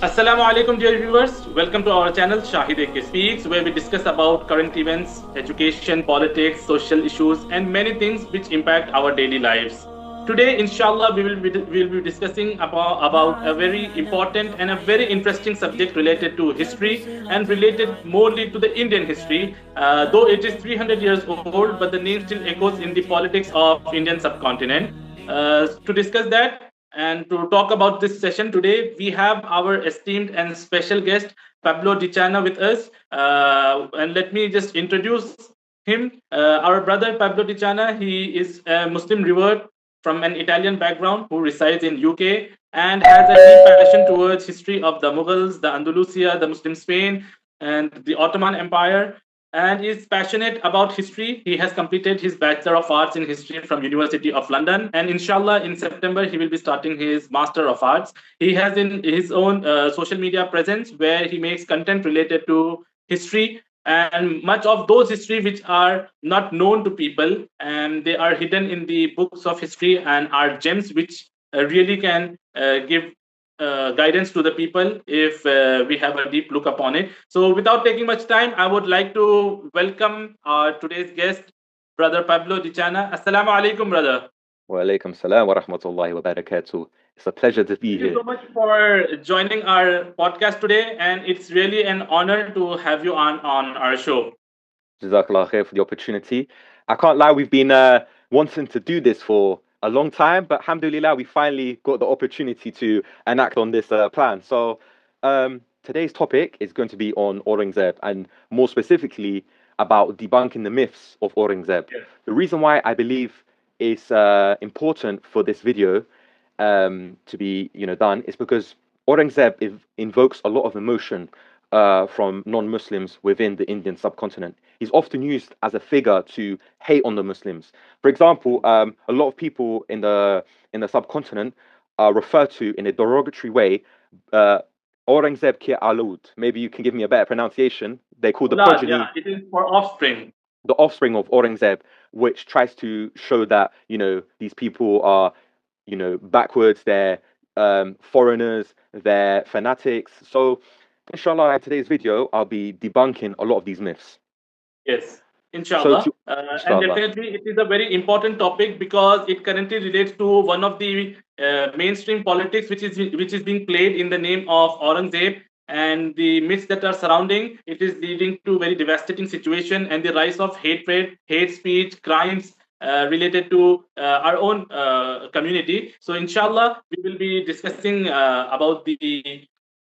Assalamu alaikum, dear viewers. Welcome to our channel Shahid Speaks, where we discuss about current events, education, politics, social issues, and many things which impact our daily lives. Today, inshallah, we will be discussing about a very important and a very interesting subject related to history and related morely to the Indian history. Though it is 300 years old, but the name still echoes in the politics of Indian subcontinent. To discuss that, and to talk about this session today, we have our esteemed and special guest, Pablo Di Cianna, with us. And let me just introduce him. Our brother Pablo Di Cianna, he is a Muslim revert from an Italian background who resides in UK and has a deep passion towards history of the Mughals, the Andalusia, the Muslim Spain, and the Ottoman Empire, and is passionate about history. He has completed his Bachelor of Arts in History from University of London, and inshallah, in September he will be starting his Master of Arts. He has in his own social media presence where he makes content related to history, and much of those history which are not known to people, and they are hidden in the books of history and are gems which really can give guidance to the people if we have a deep look upon it. So, without taking much time, I would like to welcome our today's guest, Brother Pablo Di Cianna. Assalamu alaikum, brother. Wa alaikum salam wa rahmatullahi wa barakatuh. It's a pleasure to be Thank you here. so much for joining our podcast today, and it's really an honor to have you on our show. Jazakallah khair for the opportunity. I can't lie, we've been wanting to do this for a long time, but alhamdulillah, we finally got the opportunity to enact on this plan. So today's topic is going to be on Aurangzeb, and more specifically about debunking the myths of Aurangzeb. Yes. The reason why I believe it's important for this video to be done is because Aurangzeb invokes a lot of emotion from non-Muslims within the Indian subcontinent. He's often used as a figure to hate on the Muslims. For example, a lot of people in the subcontinent are referred to in a derogatory way. Aurangzeb ki alud. Maybe you can give me a better pronunciation. They call the progeny, Yeah, it is for offspring. the offspring of Aurangzeb, which tries to show that these people are backwards. They're foreigners. They're fanatics. So inshallah, in today's video, I'll be debunking a lot of these myths. Yes, So, inshallah. And inshallah, definitely, it is a very important topic because it currently relates to one of the mainstream politics which is being played in the name of Aurangzeb, and the myths that are surrounding it is leading to very devastating situation and the rise of hatred, hate speech, crimes related to our own community. So, inshallah, we will be discussing about the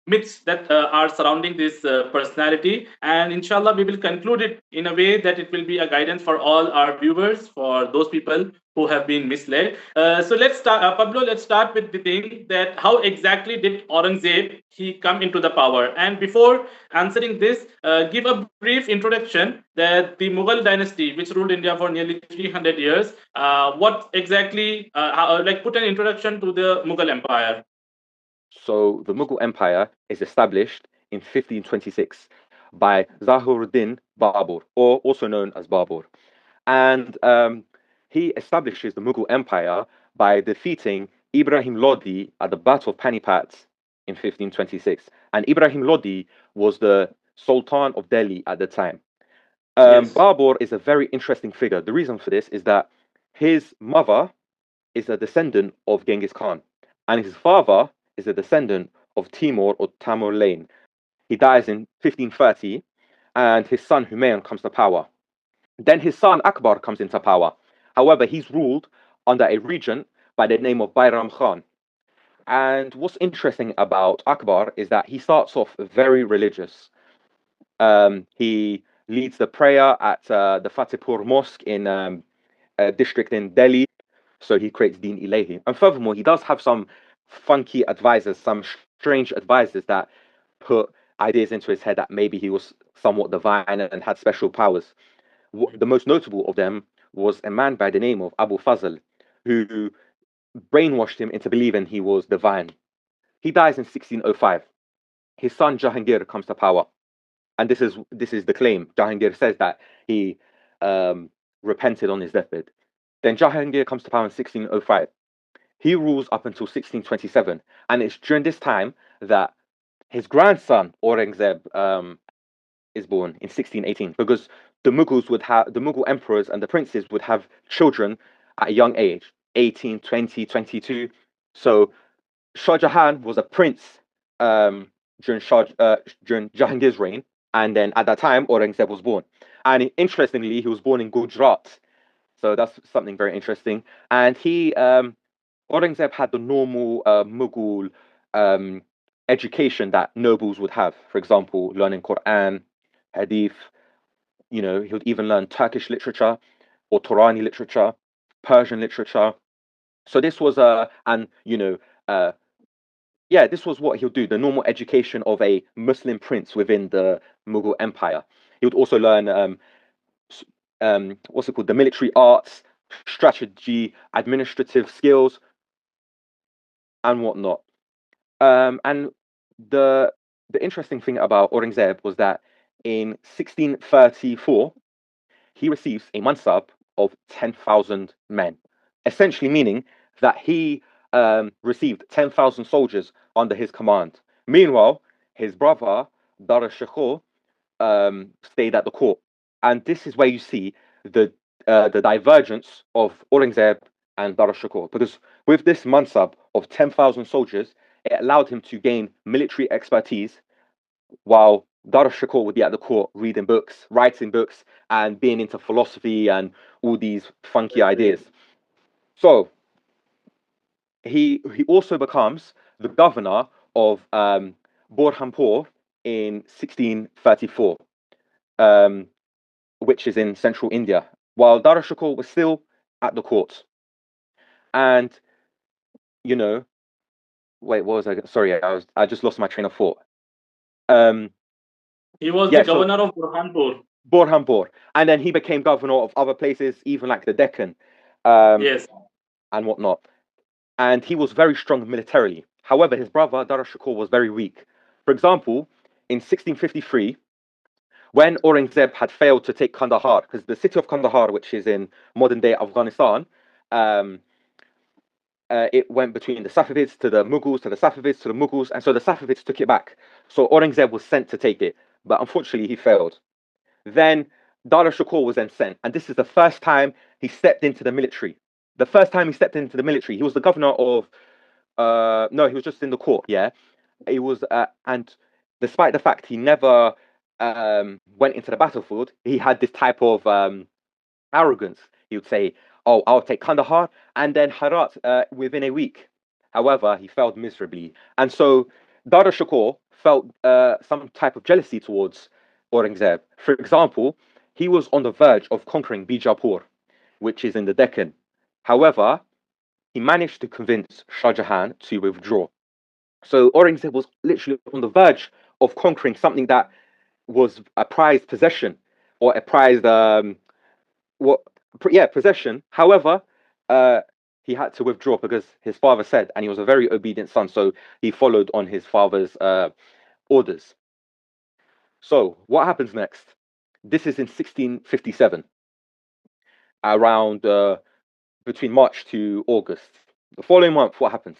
myths that are surrounding this personality, and inshallah we will conclude it in a way that it will be a guidance for all our viewers, for those people who have been misled. So let's start, Pablo, let's start with the thing that how exactly did Aurangzeb he come into the power. And before answering this, give a brief introduction that the Mughal dynasty which ruled India for nearly 300 years, what exactly like put an introduction to the Mughal empire. so the Mughal Empire is established in 1526 by Zahiruddin Babur, or also known as Babur, and he establishes the Mughal Empire by defeating Ibrahim Lodi at the Battle of Panipat in 1526. And Ibrahim Lodi was the Sultan of Delhi at the time. Yes. Babur is a very interesting figure. The reason for this is that his mother is a descendant of Genghis Khan, and his father is a descendant of Timur or Tamerlane. He dies in 1530, and his son Humayun comes to power. Then his son Akbar comes into power. However, he's ruled under a regent by the name of Bayram Khan. And what's interesting about Akbar is that he starts off very religious. He leads the prayer at the Fatehpur Mosque in a district in Delhi. So he creates Deen Ilahi. And furthermore, he does have some funky advisors, some strange advisors that put ideas into his head that maybe he was somewhat divine and had special powers. The most notable of them was a man by the name of Abu Fazl, who brainwashed him into believing he was divine. He dies in 1605. His son Jahangir comes to power, and this is the claim. Jahangir says that he repented on his deathbed. Then Jahangir comes to power in 1605. He rules up until 1627, and it's during this time that his grandson Aurangzeb is born in 1618, because the Mughal emperors and the princes would have children at a young age, 18, 20, 22. So Shah Jahan was a prince during Jahangir's reign, and then at that time Aurangzeb was born. And interestingly, he was born in Gujarat, so that's something very interesting. And Aurangzeb had the normal Mughal education that nobles would have. For example, learning Quran, Hadith. He would even learn Turkish literature or Turani literature, Persian literature. So this was this was what he'll do, the normal education of a Muslim prince within the Mughal Empire. He would also learn the military arts, strategy, administrative skills, and whatnot. And the interesting thing about Aurangzeb was that in 1634, he receives a mansab of 10,000 men, essentially meaning that he received 10,000 soldiers under his command. Meanwhile, his brother, Dara Shikoh, stayed at the court. And this is where you see the divergence of Aurangzeb and Dara Shikoh, because with this mansab of 10,000 soldiers, it allowed him to gain military expertise, while Dara Shikoh would be at the court reading books, writing books, and being into philosophy and all these funky ideas. So he also becomes the governor of Burhanpur in 1634, which is in central India, while Dara Shikoh was still at the court. And wait, what was I? Sorry, I just lost my train of thought. He was the governor of Burhanpur. Burhanpur, and then he became governor of other places, even like the Deccan, yes, and whatnot. And he was very strong militarily. However, his brother Dara Shikoh was very weak. For example, in 1653, when Aurangzeb had failed to take Kandahar, because the city of Kandahar, which is in modern-day Afghanistan, it went between the Safavids to the Mughals, to the Safavids to the Mughals, and so the Safavids took it back. So Aurangzeb was sent to take it, but unfortunately he failed. Then Dara Shikoh was then sent, and this is the first time he stepped into the military. The first time he stepped into the military, he was the governor of. No, he was just in the court. Yeah, he was, and despite the fact he never went into the battlefield, he had this type of arrogance. He would say, "Oh, I'll take Kandahar and then Herat within a week." However, he failed miserably, and so Dara Shikoh felt some type of jealousy towards Aurangzeb. For example, he was on the verge of conquering Bijapur, which is in the Deccan. However, he managed to convince Shah Jahan to withdraw. So Aurangzeb was literally on the verge of conquering something that was a prized possession, or a prized possession. However, he had to withdraw because his father said, and he was a very obedient son, so he followed on his father's orders. So what happens next? This is in 1657, around between March to August. The following month, what happens?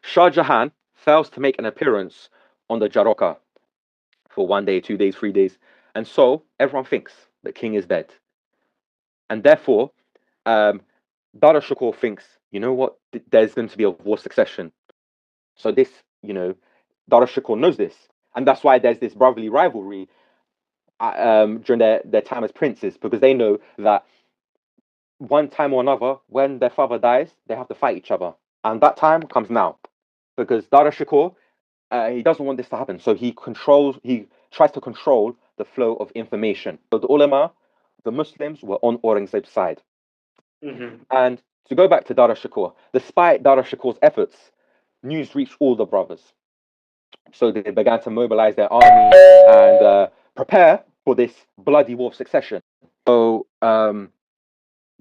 Shah Jahan fails to make an appearance on the Jaroka for 1 day, 2 days, 3 days. And so everyone thinks the king is dead. And therefore, Dara Shikoh thinks, you know what, there's going to be a war succession. So this, Dara Shikoh knows this. And that's why there's this brotherly rivalry during their time as princes, because they know that one time or another, when their father dies, they have to fight each other. And that time comes now, because Dara Shikoh, he doesn't want this to happen. So he tries to control the flow of information. So the ulama, the Muslims, were on Aurangzeb's side. Mm-hmm. And to go back to Dara Shikoh, despite Dara Shikoh's efforts, news reached all the brothers. So they began to mobilize their army and prepare for this bloody war of succession. So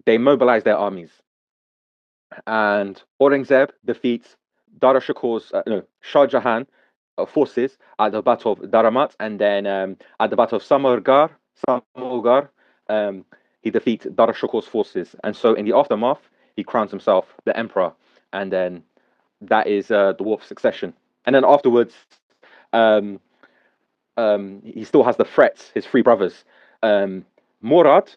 they mobilized their armies. And Aurangzeb defeats Dara Shikoh's, Shah Jahan forces at the Battle of Daramat, and then at the Battle of Samogar, he defeats Dara Shikoh's forces. And so in the aftermath, he crowns himself the emperor. And then that is the War of Succession. And then afterwards, he still has the threats, his three brothers. Murad,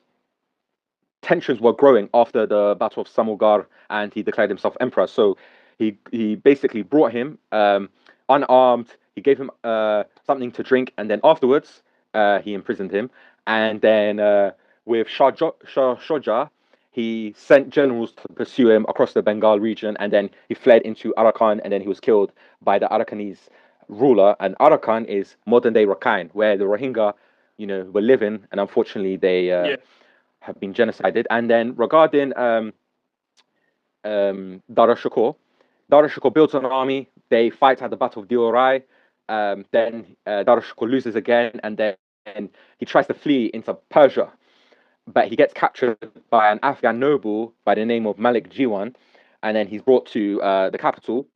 tensions were growing after the Battle of Samulgar, and he declared himself emperor. So he basically brought him unarmed. He gave him something to drink, and then afterwards he imprisoned him. And then with Shah Shoja, he sent generals to pursue him across the Bengal region, and then he fled into Arakan, and then he was killed by the Arakanese ruler. And Arakan is modern-day Rakhine, where the Rohingya, were living, and unfortunately they have been genocided. And then regarding Dara Shikoh builds an army. They fight at the Battle of Diorai. Then Dara Shikoh loses again, and then he tries to flee into Persia, but he gets captured by an Afghan noble by the name of Malik Jiwan, and then he's brought to the capital.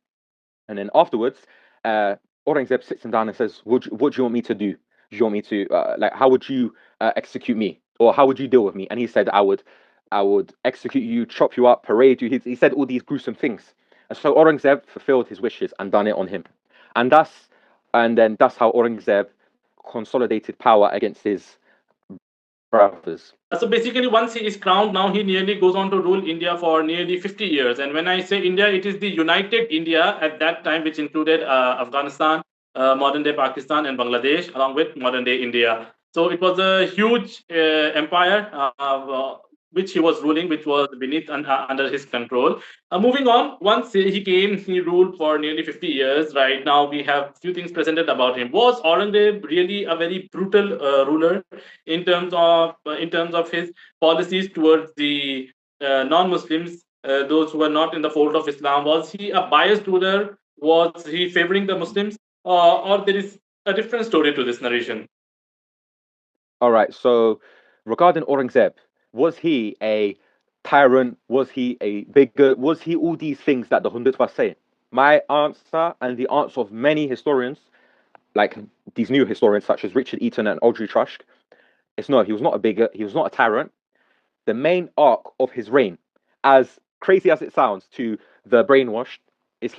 And then afterwards, Aurangzeb sits him down and says, what do you want me to do? Do you want me to, how would you execute me? Or how would you deal with me? And he said, I would execute you, chop you up, parade you. He said all these gruesome things. And so Aurangzeb fulfilled his wishes and done it on him. And that's how Aurangzeb consolidated power against his brothers. So basically, once he is crowned, now he nearly goes on to rule India for nearly 50 years. And when I say India, it is the United India at that time, which included Afghanistan, modern-day Pakistan, and Bangladesh, along with modern-day India. So it was a huge empire which he was ruling, which was beneath and under his control. Moving on, once he came, he ruled for nearly 50 years. Right now, we have few things presented about him. Was Aurangzeb really a very brutal ruler in terms of his policies towards the non-Muslims, those who were not in the fold of Islam? Was he a biased ruler? Was he favoring the Muslims, or there is a different story to this narration? All right. So regarding Aurangzeb, was he a tyrant? Was he a bigot? Was he all these things that the Hundred was saying? My answer, and the answer of many historians, like these new historians such as Richard Eaton and Audrey Trush, is no, he was not a bigot. He was not a tyrant. The main arc of his reign, as crazy as it sounds to the brainwashed, is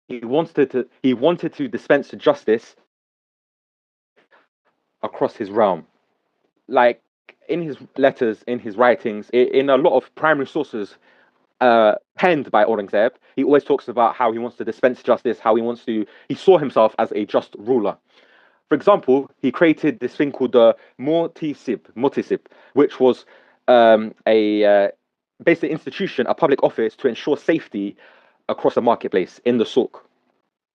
he wanted to dispense justice across his realm. Like in his letters, in his writings, in a lot of primary sources penned by Aurangzeb, he always talks about how he wants to dispense justice, he saw himself as a just ruler. For example, he created this thing called the Motisip, which was a basic institution, a public office to ensure safety across the marketplace in the souk.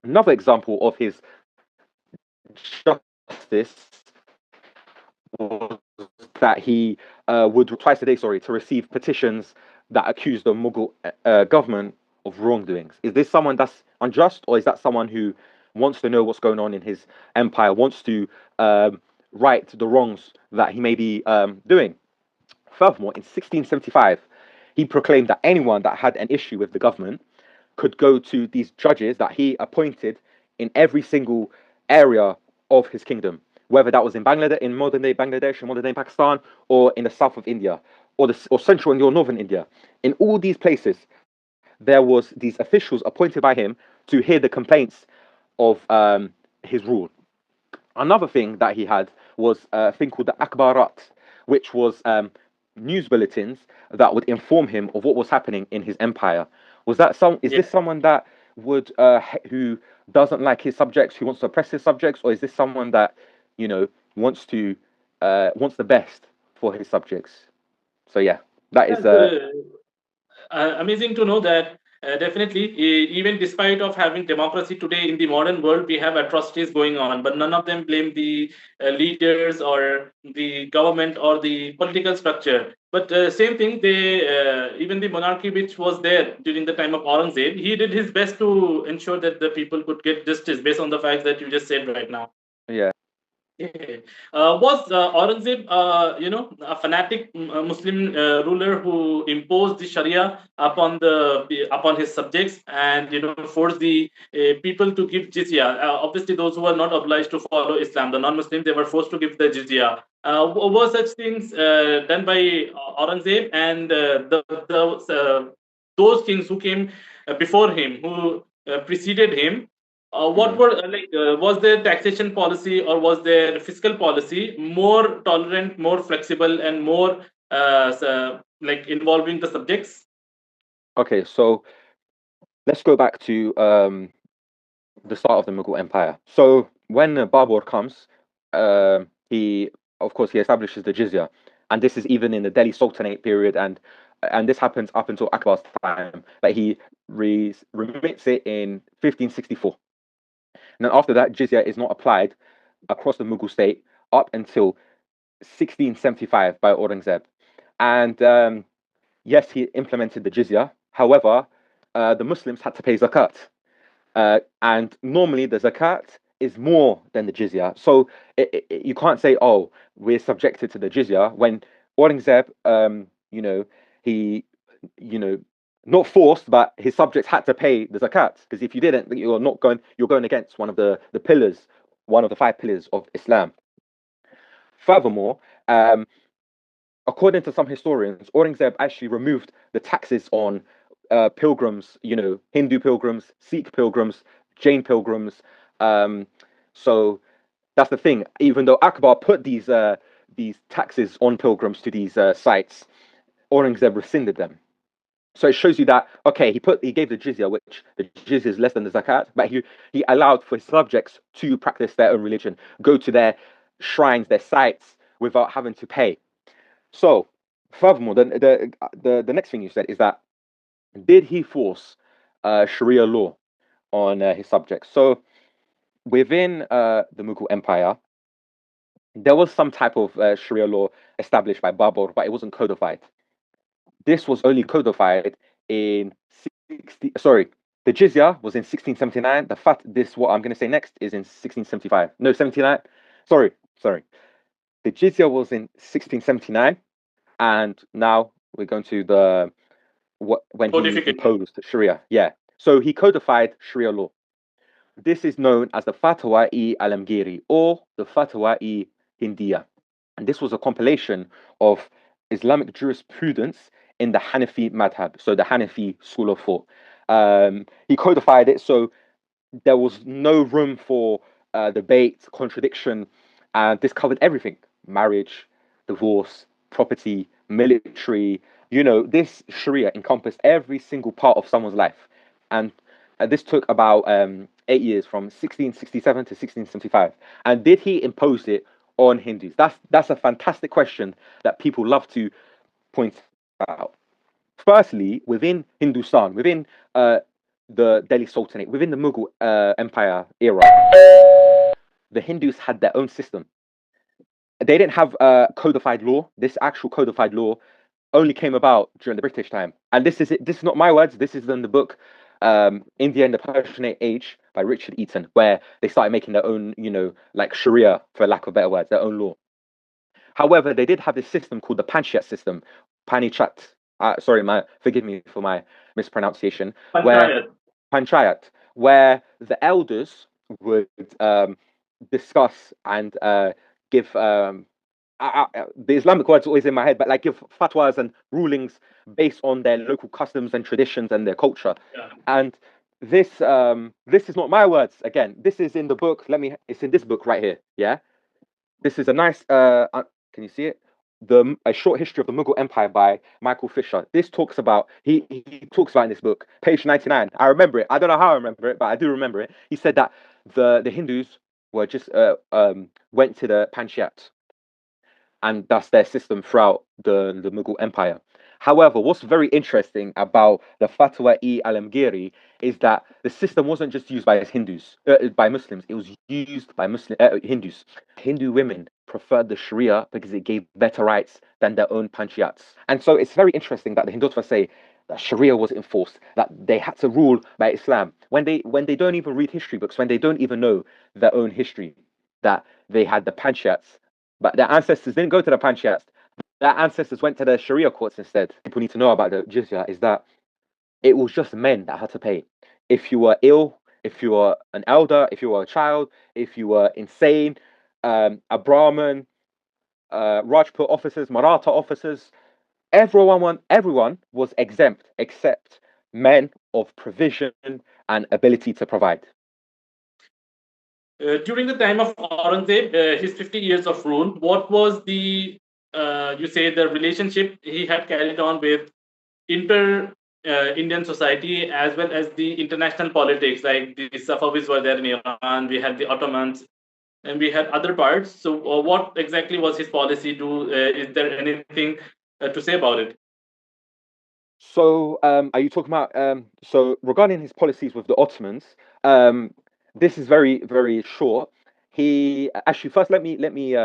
Another example of his justice was that he would twice a day, to receive petitions that accused the Mughal government of wrongdoings. Is this someone that's unjust, or is that someone who wants to know what's going on in his empire, wants to right the wrongs that he may be doing? Furthermore, in 1675, he proclaimed that anyone that had an issue with the government could go to these judges that he appointed in every single area of his kingdom, whether that was in Bangladesh, in modern-day Bangladesh, or modern-day Pakistan, or in the south of India, or central India or northern India. In all these places, there was these officials appointed by him to hear the complaints of his rule. Another thing that he had was a thing called the Akbarat, which was news bulletins that would inform him of what was happening in his empire. Was that this someone that would who doesn't like his subjects, who wants to oppress his subjects, or is this someone that wants the best for his subjects? So yeah, that is amazing to know that. Definitely, even despite of having democracy today in the modern world, we have atrocities going on, but none of them blame the leaders or the government or the political structure. But same thing, even the monarchy which was there during the time of Aurangzeb, he did his best to ensure that the people could get justice based on the facts that you just said right now. Yeah. Was Aurangzeb, a fanatic Muslim ruler who imposed the Sharia upon his subjects and forced the people to give jizya? Obviously, those who were not obliged to follow Islam, the non-Muslims, they were forced to give the jizya. Were such things done by Aurangzeb and those kings who came before him, who preceded him? What Mm. were was their taxation policy or was their fiscal policy more tolerant, more flexible, and more involving the subjects? Okay, so let's go back to the start of the Mughal Empire. So when Babur comes, he of course he establishes the jizya, and this is even in the Delhi Sultanate period, and this happens up until Akbar's time, but he remits it in 1564. And then after that, jizya is not applied across the Mughal state up until 1675 by Aurangzeb. And yes, he implemented the jizya. However, the Muslims had to pay zakat. And normally the zakat is more than the jizya. So you can't say, oh, we're subjected to the jizya when Aurangzeb, he, you know, not forced, but his subjects had to pay the zakat. Because if you didn't, you're going against one of the pillars, one of the five pillars of Islam. Furthermore, according to some historians, Aurangzeb actually removed the taxes on pilgrims, Hindu pilgrims, Sikh pilgrims, Jain pilgrims. Um, so that's the thing. Even though Akbar put these taxes on pilgrims to these sites, Aurangzeb rescinded them. So it shows you that okay, he gave the jizya, which the jizya is less than the zakat, but he allowed for his subjects to practice their own religion, go to their shrines, their sites without having to pay. So, furthermore, the next thing you said is that did he force Sharia law on his subjects? So, within the Mughal Empire, there was some type of Sharia law established by Babur, but it wasn't codified. This was only codified in 60. Sorry, the jizya was in 1679. What I'm going to say next is in 1675. No, 79. Sorry. The jizya was in 1679, and now we're going to the when he Codification. imposed Sharia. Yeah. So he codified Sharia law. This is known as the Fatwa-e Alamgiri or the Fatwa-e Hindiya. And this was a compilation of Islamic jurisprudence in the Hanafi madhab, so the Hanafi school of thought. He codified it so there was no room for debate, contradiction, and this covered everything: marriage, divorce, property, military. This Sharia encompassed every single part of someone's life. And this took about 8 years from 1667 to 1675. And did he impose it on Hindus? That's a fantastic question that people love to point out. Firstly, within Hindustan, within the Delhi Sultanate, within the Mughal Empire era, the Hindus had their own system. They didn't have codified law. This actual codified law only came about during the British time. And this is not my words. This is in the book India and the Persianate Age by Richard Eaton, where they started making their own, like Sharia, for lack of better words, their own law. However, they did have this system called the Panchayat system, Panichat. Sorry, forgive me for my mispronunciation. Where Panchayat. Panchayat, where the elders would discuss and give the Islamic words always in my head, but like give fatwas and rulings based on their local customs and traditions and their culture. Yeah. And this is not my words. Again, this is in the book. It's in this book right here. Yeah, this is a nice. Can you see it? A short history of the Mughal Empire by Michael Fisher. This talks about he talks about in this book, page 99. I remember it. I don't know how I remember it, but I do remember it. He said that the Hindus were just went to the Panchayat, and that's their system throughout the Mughal Empire. However, what's very interesting about the Fatwa-e Alamgiri is that the system wasn't just used by Hindus, by Muslims. It was used by Muslim Hindus. Hindu women preferred the Sharia because it gave better rights than their own panchayats. And so it's very interesting that the Hindutva say that Sharia was enforced, that they had to rule by Islam when they don't even read history books, when they don't even know their own history, that they had the panchayats, but their ancestors didn't go to the panchayats. Their ancestors went to the Sharia courts instead. People need to know about the jizya is that it was just men that had to pay. If you were ill, if you were an elder, if you were a child, if you were insane, a Brahmin, Rajput officers, Maratha officers, everyone was exempt except men of provision and ability to provide. During the time of Aurangzeb, his 50 years of rule, what was the you say the relationship he had carried on with inter Indian society as well as the international politics? Like the Safavids were there in Iran, we had the Ottomans, and we had other parts. So, what exactly was his policy? Is there anything to say about it? So, are you talking about so regarding his policies with the Ottomans? Um, this is very, very short. He actually first let me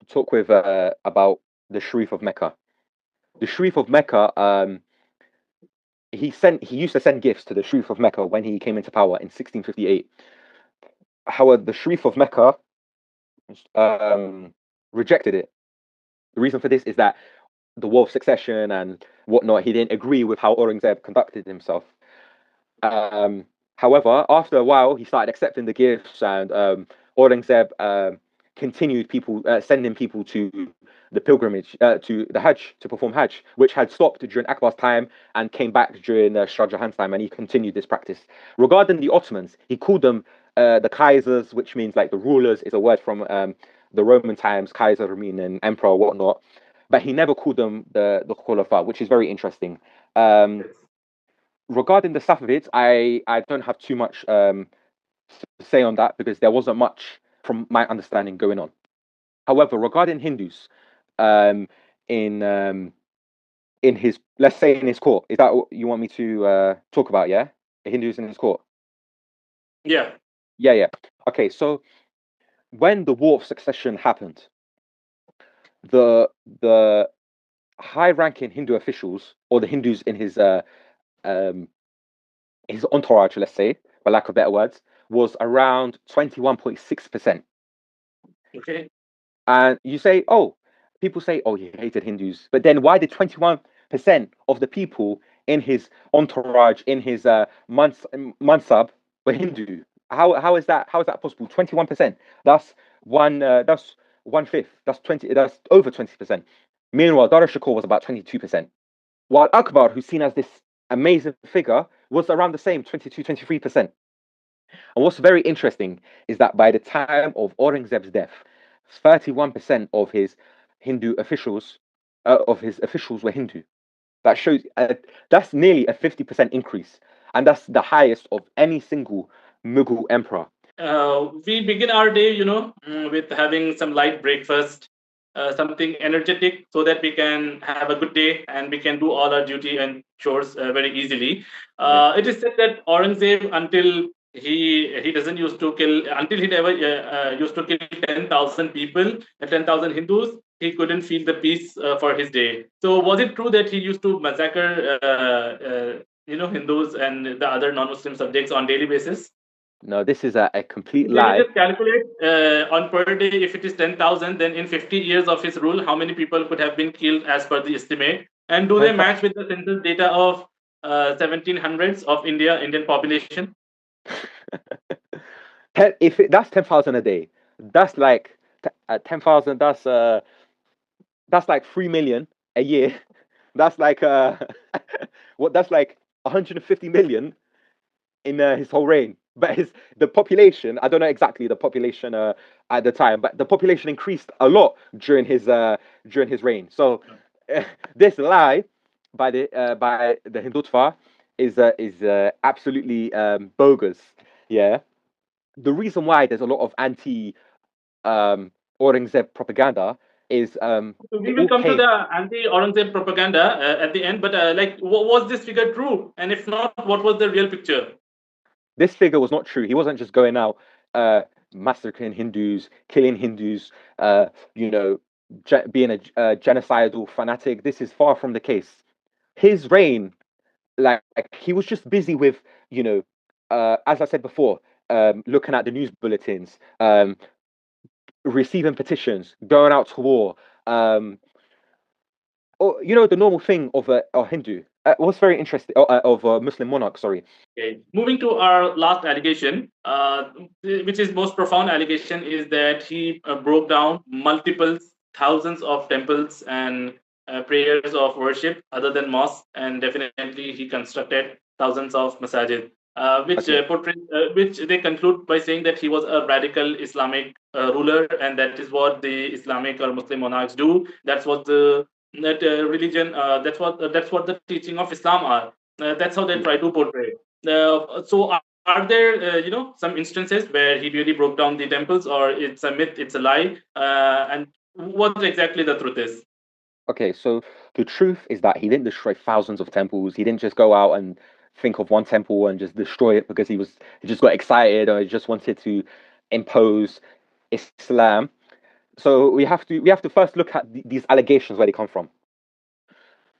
talk with about the Sharif of Mecca. The Sharif of Mecca, he used to send gifts to the Sharif of Mecca when he came into power in 1658. However, the Sharif of Mecca rejected it. The reason for this is that the war of succession and whatnot, he didn't agree with how Aurangzeb conducted himself. However, after a while, he started accepting the gifts, and Aurangzeb continued sending people to the pilgrimage, to the Hajj, to perform Hajj, which had stopped during Akbar's time and came back during Shah Jahan's time, and he continued this practice. Regarding the Ottomans, he called them the Kaisers, which means like the rulers, is a word from the Roman times, Kaiser meaning emperor or whatnot, but he never called them the Khulafa, which is very interesting. Um, Yes. Regarding the Safavids, I don't have too much to say on that because there wasn't much, from my understanding, going on. However, regarding Hindus, um, in um, in his, let's say, in his court, is that what you want me to talk about? Yeah, Hindus in his court. Yeah. Yeah, yeah. Okay, so when the War of Succession happened, the high-ranking Hindu officials, or the Hindus in um, his entourage, let's say, for lack of better words, was around 21.6%. Okay. And you say, oh, people say, oh, he hated Hindus. But then why did 21% of the people in his entourage, in his mansab, were Hindu? How is that possible? 21%. That's one fifth. That's 20. That's over 20%. Meanwhile, Dara Shakur was about 22%. While Akbar, who's seen as this amazing figure, was around the same 22, 23%. And what's very interesting is that by the time of Aurangzeb's death, 31% of his officials were Hindu. That shows that's nearly a 50% increase, and that's the highest of any single Mughal emperor. We begin our day, with having some light breakfast, something energetic, so that we can have a good day and we can do all our duty and chores very easily. Yeah. It is said that Aurangzeb, until he doesn't used to kill, until he never used to kill 10,000 people, 10,000 Hindus, he couldn't feel the peace for his day. So was it true that he used to massacre, Hindus and the other non-Muslim subjects on daily basis? No, this is a complete Can you lie. just calculate on per day, if it is 10,000, then in 50 years of his rule, how many people could have been killed as per the estimate? And do they 10, match with the census data of 1700s of Indian population? That's 10,000 a day, that's like 10,000. That's like 3 million a year. That's like what? That's like 150 million in his whole reign. But the population, I don't know exactly the population at the time, but the population increased a lot during his reign. So this lie by the Hindutva is absolutely bogus. Yeah, the reason why there's a lot of anti Aurangzeb propaganda is So we it will all come to came. the anti-Aurangzeb propaganda at the end. But was this figure true? And if not, what was the real picture? This figure was not true. He wasn't just going out massacring Hindus, killing Hindus, you know, being a genocidal fanatic. This is far from the case. His reign, like he was just busy with, you know, as I said before, looking at the news bulletins, receiving petitions, going out to war, or the normal thing of a Hindu. What's very interesting of a Muslim monarch. Sorry. Okay. Moving to our last allegation, which is most profound allegation, is that he broke down multiple thousands of temples and prayers of worship other than mosque, and definitely he constructed thousands of masajid. which they conclude by saying that he was a radical Islamic ruler, and that is what the Islamic or Muslim monarchs do. That's what the that religion. That's what the teaching of Islam are. That's how they try to portray. So are there some instances where he really broke down the temples, or it's a myth, it's a lie, and what exactly the truth is? Okay, so the truth is that he didn't destroy thousands of temples. He didn't just go out and think of one temple and just destroy it because he just got excited or he just wanted to impose Islam. So we have to first look at these allegations, where they come from.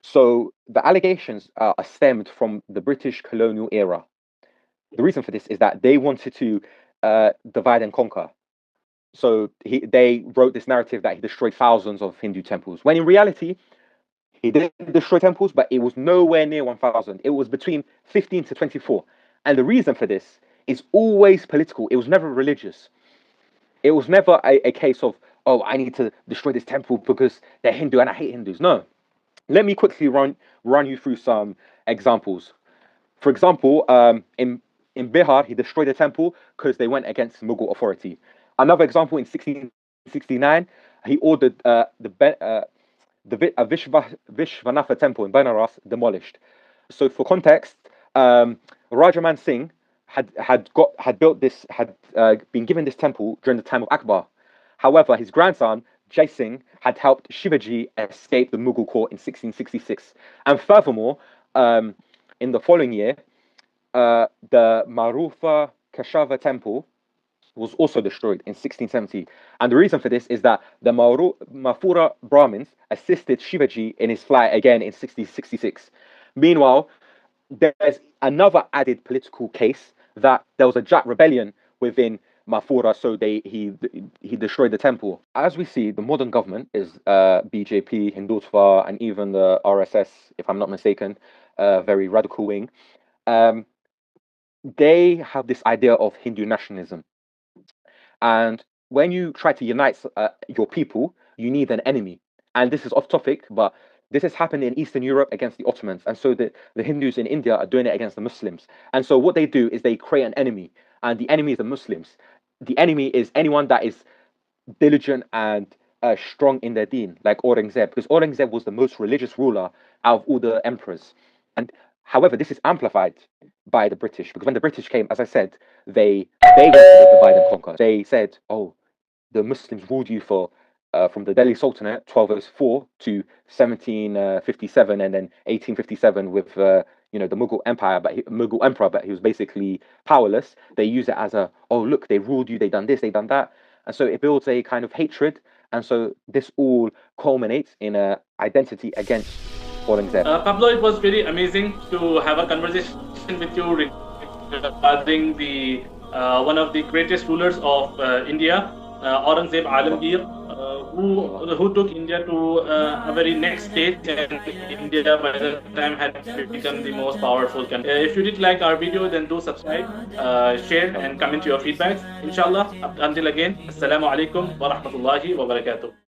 So the allegations are stemmed from the British colonial era. The reason for this is that they wanted to divide and conquer. So they wrote this narrative that he destroyed thousands of Hindu temples, when in reality, he didn't destroy temples, but it was nowhere near 1,000. It was between 15 to 24. And the reason for this is always political. It was never religious. It was never a case of, oh, I need to destroy this temple because they're Hindu and I hate Hindus. No. Let me quickly run you through some examples. For example, in Bihar, he destroyed a temple because they went against Mughal authority. Another example, in 1669, he ordered the Vishwanatha temple in Banaras demolished. So, for context, Rajaman Singh had been given this temple during the time of Akbar. However, his grandson Jai Singh had helped Shivaji escape the Mughal court in 1666. And furthermore, in the following year, the Marufa Kashava temple was also destroyed in 1670. And the reason for this is that the Mathura Brahmins assisted Shivaji in his flight again in 1666. Meanwhile, there's another added political case that there was a Jat rebellion within Mathura, so he destroyed the temple. As we see, the modern government is BJP, Hindutva, and even the RSS, if I'm not mistaken, very radical wing. They have this idea of Hindu nationalism. And when you try to unite your people, you need an enemy. And this is off topic, but this has happened in Eastern Europe against the Ottomans. And so the Hindus in India are doing it against the Muslims. And so what they do is they create an enemy. And the enemy is the Muslims. The enemy is anyone that is diligent and strong in their deen, like Aurangzeb, because Aurangzeb was the most religious ruler out of all the emperors. And however, this is amplified by the British, because when the British came, as I said, they wanted to divide and conquer. They said, oh, the Muslims ruled you for from the Delhi Sultanate 1204 to 1757, and then 1857 with the Mughal Empire, Mughal Emperor, but he was basically powerless. They use it as oh look, they ruled you, they done this, they done that, and so it builds a kind of hatred, and so this all culminates in an identity against Aurangzeb. Pablo, it was very amazing to have a conversation with you regarding the one of the greatest rulers of India, Aurangzeb Alamgir, who took India to a very next stage, and India by the time had become the most powerful country. If you did like our video, then do subscribe, share, and comment your feedbacks. Inshallah, until again, Assalamu alaikum wa rahmatullahi wa barakatuh.